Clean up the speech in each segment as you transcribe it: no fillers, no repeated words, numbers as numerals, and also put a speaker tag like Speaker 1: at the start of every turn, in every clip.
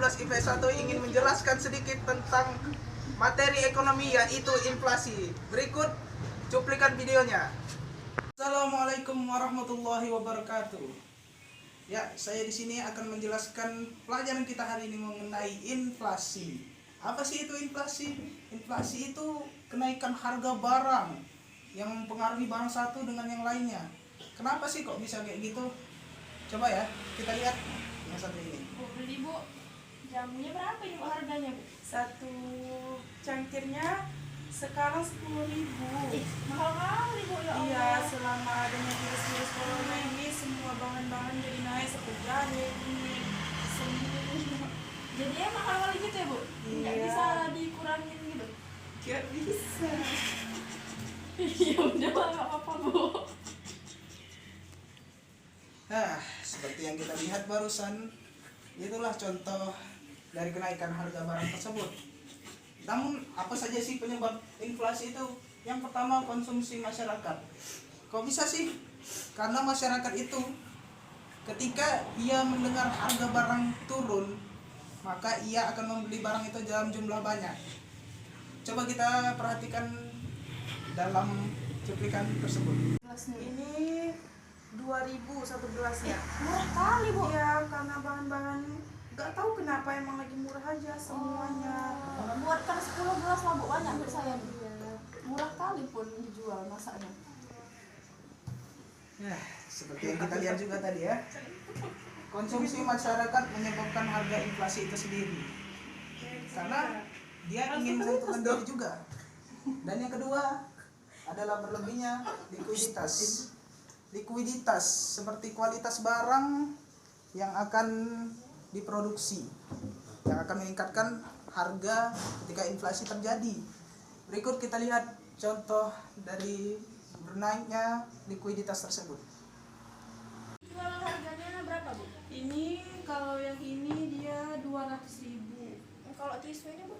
Speaker 1: 2019 IPS 1 ingin menjelaskan sedikit tentang materi ekonomi yaitu inflasi. Berikut cuplikan videonya. Assalamualaikum warahmatullahi wabarakatuh. Ya, saya di sini akan menjelaskan pelajaran kita hari ini mengenai inflasi. Apa sih itu inflasi? Inflasi itu kenaikan harga barang yang mempengaruhi barang satu dengan yang lainnya. Kenapa sih kok bisa kayak gitu? Coba ya, kita lihat yang satu ini.
Speaker 2: Bu, beli Bu, jamunya berapa ini Bu harganya Bu? Satu cangkirnya sekarang 10.000.
Speaker 3: Mahal kali Bu, ya Allah.
Speaker 2: Iya, selama adanya virus corona ini semua bahan-bahan jadi naik seperti jahe, kunyit, semua.
Speaker 3: Jadinya mahal kali gitu ya Bu? Nggak
Speaker 2: Iya.
Speaker 3: bisa dikurangin gitu?
Speaker 2: Gak bisa.
Speaker 3: Ya udah lah, nggak apa-apa Bu.
Speaker 1: Nah, seperti yang kita lihat barusan, itulah contoh dari kenaikan harga barang tersebut. Namun, apa saja sih penyebab inflasi itu? Yang pertama, konsumsi masyarakat. Kok bisa sih? Karena masyarakat itu ketika ia mendengar harga barang turun, maka ia akan membeli barang itu dalam jumlah banyak. Coba kita perhatikan dalam cuplikan tersebut.
Speaker 2: Gelasnya ini 2.000 satu gelasnya.
Speaker 3: Murah kali Bu.
Speaker 2: Iya, karena bahan-bahan nggak tahu kenapa emang lagi murah aja semuanya.
Speaker 3: Buatkan 10 gelas lah Bu, banyak untuk saya.
Speaker 2: Iya.
Speaker 3: Murah kali pun dijual masaknya.
Speaker 1: Nah, seperti yang kita lihat juga tadi ya, konsumsi masyarakat menyebabkan harga inflasi itu sendiri. Karena dia ingin menentukan diri juga. Dan yang kedua adalah berlebihnya likuiditas. Likuiditas seperti kualitas barang yang akan diproduksi, yang akan meningkatkan harga ketika inflasi terjadi. Berikut kita lihat contoh dari bernaiknya likuiditas tersebut.
Speaker 3: Jual harganya berapa Bu?
Speaker 2: Ini kalau yang ini dia 200.000.
Speaker 3: Kalau tisu ini Bu?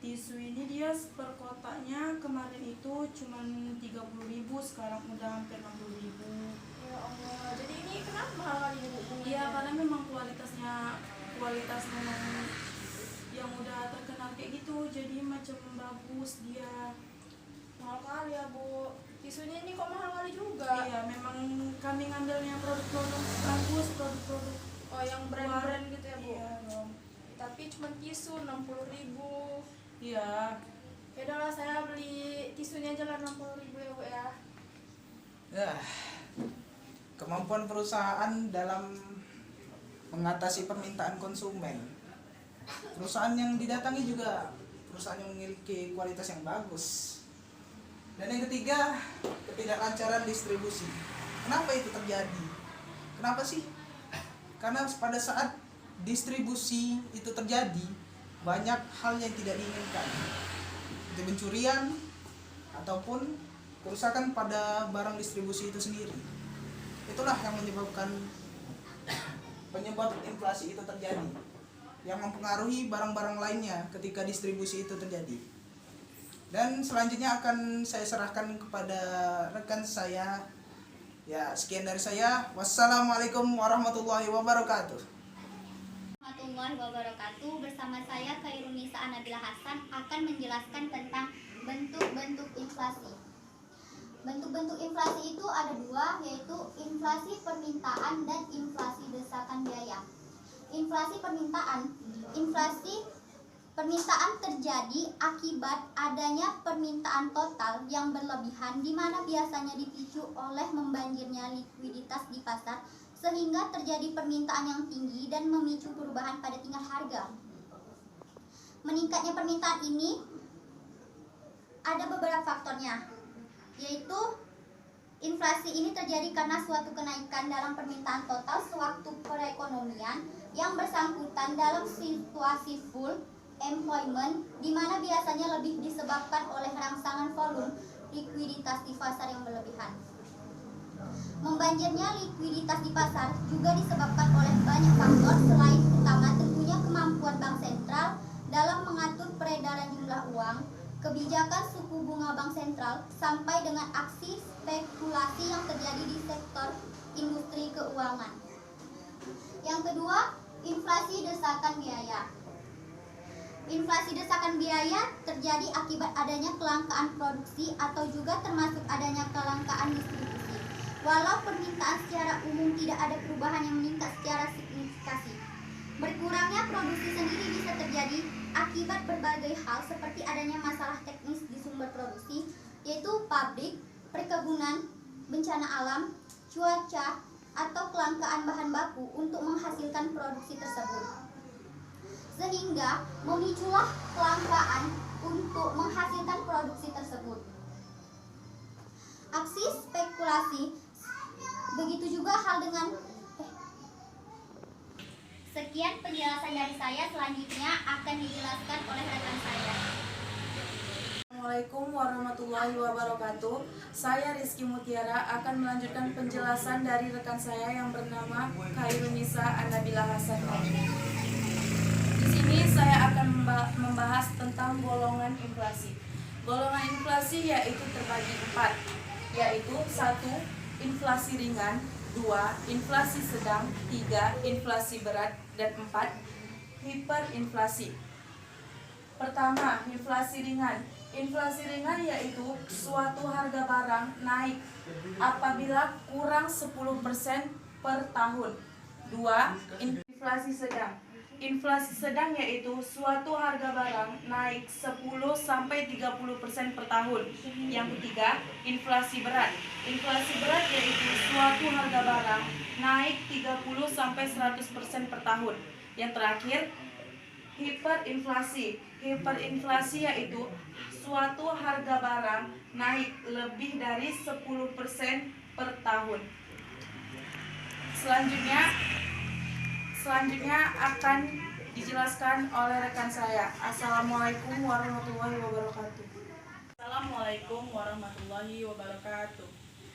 Speaker 2: Tisu ini dia per kotaknya kemarin itu cuma 30.000, sekarang udah hampir 60.000.
Speaker 3: Ya Allah, jadi ini kenapa mahal kali ini Bu?
Speaker 2: Iya, karena memang kualitas memang yang udah terkenal kayak gitu, jadi macam bagus dia.
Speaker 3: Mahal kali ya Bu. Tisunya ini kok mahal kali juga?
Speaker 2: Iya, memang kami ngambilnya produk-produk bagus, produk-produk
Speaker 3: Oh, yang brand-brand gitu ya Bu?
Speaker 2: Iya dong.
Speaker 3: Tapi cuma tisu 60.000.
Speaker 2: Iya.
Speaker 3: Ya udahlah, saya beli tisunya aja lah 60.000 ya Bu ya.
Speaker 1: Ya, kemampuan perusahaan dalam mengatasi permintaan konsumen. Perusahaan yang didatangi juga perusahaan yang memiliki kualitas yang bagus. Dan yang ketiga, ketidaklancaran distribusi. Kenapa itu terjadi? Kenapa sih? Karena pada saat distribusi itu terjadi, banyak hal yang tidak diinginkan. Itu pencurian ataupun kerusakan pada barang distribusi itu sendiri. Itulah yang menyebabkan penyebab inflasi itu terjadi, yang mempengaruhi barang-barang lainnya ketika distribusi itu terjadi. Dan selanjutnya akan saya serahkan kepada rekan saya. Ya, sekian dari saya. Wassalamualaikum warahmatullahi wabarakatuh.
Speaker 4: Warahmatullahi wabarakatuh. Bersama saya Khairunisa Nabila Hasan akan menjelaskan tentang bentuk-bentuk inflasi. Bentuk-bentuk inflasi itu ada dua, yaitu inflasi permintaan dan inflasi desakan biaya. Inflasi permintaan terjadi akibat adanya permintaan total yang berlebihan, di mana biasanya dipicu oleh membanjirnya likuiditas di pasar sehingga terjadi permintaan yang tinggi dan memicu perubahan pada tingkat harga. Meningkatnya permintaan ini ada beberapa faktornya, yaitu inflasi ini terjadi karena suatu kenaikan dalam permintaan total sewaktu perekonomian yang bersangkutan dalam situasi full employment, di mana biasanya lebih disebabkan oleh rangsangan volume likuiditas di pasar yang berlebihan. Membanjirnya likuiditas di pasar juga disebabkan oleh banyak faktor, selain utama tentunya kemampuan bank sentral dalam mengatur peredaran jumlah uang, kebijakan suku bunga bank sentral, sampai dengan aksi spekulasi yang terjadi di sektor industri keuangan. Yang kedua, inflasi desakan biaya. Inflasi desakan biaya terjadi akibat adanya kelangkaan produksi atau juga termasuk adanya kelangkaan distribusi. Walau permintaan secara umum tidak ada perubahan yang meningkat secara signifikan. Berkurangnya produksi sendiri bisa terjadi akibat berbagai hal seperti adanya masalah teknis di sumber produksi, yaitu pabrik, perkebunan, bencana alam, cuaca, atau kelangkaan bahan baku untuk menghasilkan produksi tersebut. Sehingga memiculah kelangkaan untuk menghasilkan produksi tersebut. Aksi spekulasi, begitu juga hal dengan Sekian penjelasan dari saya, selanjutnya akan dijelaskan oleh rekan saya.
Speaker 2: Assalamualaikum warahmatullahi wabarakatuh. Saya Rizky Mutiara akan melanjutkan penjelasan dari rekan saya yang bernama Khairunisa Anabila Hasan. Di sini saya akan membahas tentang golongan inflasi. Golongan inflasi yaitu terbagi 4, yaitu 1. Inflasi ringan, 2. Inflasi sedang, 3. Inflasi berat, dan 4. Hiperinflasi. Pertama, inflasi ringan. Inflasi ringan yaitu suatu harga barang naik apabila kurang 10% per tahun. 2. Inflasi sedang. Inflasi sedang yaitu suatu harga barang naik 10-30% per tahun. Yang ketiga, inflasi berat. Inflasi berat yaitu suatu harga barang naik 30-100% per tahun. Yang terakhir, hiperinflasi. Hiperinflasi yaitu suatu harga barang naik lebih dari 10% per tahun. Selanjutnya akan dijelaskan oleh rekan saya. Assalamualaikum warahmatullahi wabarakatuh.
Speaker 5: Assalamualaikum warahmatullahi wabarakatuh.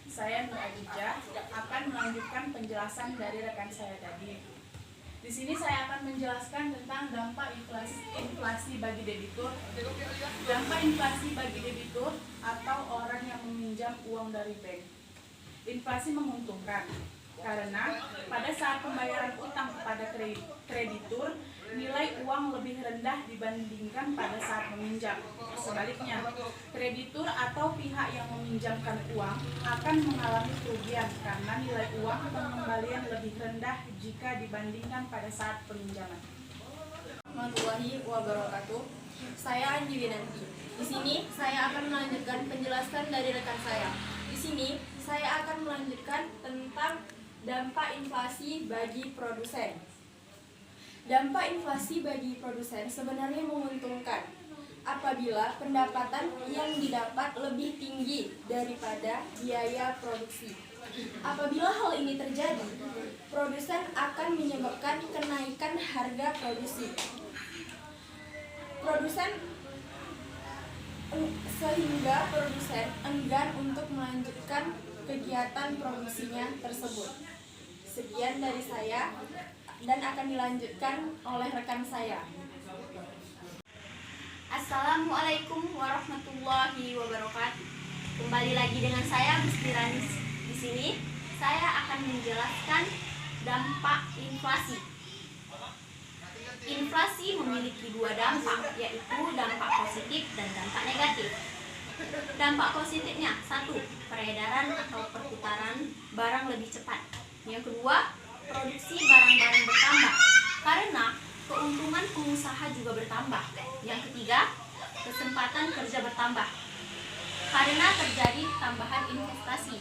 Speaker 5: Saya Nur Adija akan melanjutkan penjelasan dari rekan saya tadi. Di sini saya akan menjelaskan tentang dampak inflasi bagi debitur. Dampak inflasi bagi debitur atau orang yang meminjam uang dari bank. Inflasi menguntungkan karena pada saat pembayaran utang kepada kreditur, nilai uang lebih rendah dibandingkan pada saat meminjam. Sebaliknya, kreditur atau pihak yang meminjamkan uang akan mengalami kerugian karena nilai uang pengembalian lebih rendah jika dibandingkan pada saat peminjaman.
Speaker 3: Warahmatullahi wabarakatuh. Saya Andi Winanti. Di sini saya akan melanjutkan penjelasan dari rekan saya. Di sini saya akan melanjutkan tentang dampak inflasi bagi produsen. Dampak inflasi bagi produsen sebenarnya menguntungkan apabila pendapatan yang didapat lebih tinggi daripada biaya produksi. Apabila hal ini terjadi, produsen akan menyebabkan kenaikan harga produksi. Sehingga produsen enggan untuk melanjutkan kegiatan produksinya tersebut. Sekian dari saya dan akan dilanjutkan oleh rekan saya.
Speaker 4: Assalamualaikum warahmatullahi wabarakatuh. Kembali lagi dengan saya Gusti Ranis. Di sini saya akan menjelaskan dampak inflasi. Inflasi memiliki dua dampak, yaitu dampak positif dan dampak negatif. Dampak positifnya, 1. Peredaran atau perputaran barang lebih cepat. Yang kedua, produksi barang-barang bertambah karena keuntungan pengusaha juga bertambah. Yang ketiga, kesempatan kerja bertambah karena terjadi tambahan investasi.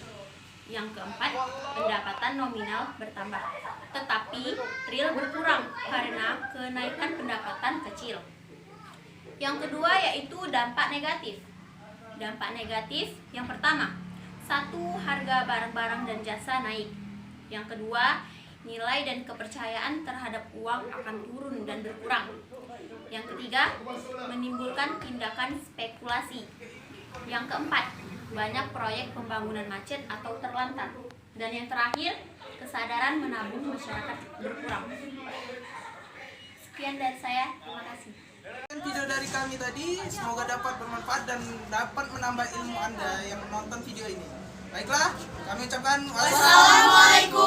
Speaker 4: Yang keempat, pendapatan nominal bertambah tetapi real berkurang karena kenaikan pendapatan kecil. Yang kedua yaitu dampak negatif. Dampak negatif yang pertama, 1. Harga barang-barang dan jasa naik. Yang kedua, nilai dan kepercayaan terhadap uang akan turun dan berkurang. Yang ketiga, menimbulkan tindakan spekulasi. Yang keempat, banyak proyek pembangunan macet atau terlantar. Dan yang terakhir, kesadaran menabung masyarakat berkurang. Sekian dari saya, terima kasih.
Speaker 1: Video dari kami tadi semoga dapat bermanfaat dan dapat menambah ilmu Anda yang menonton video ini. Baiklah, kami ucapkan wassalamualaikum.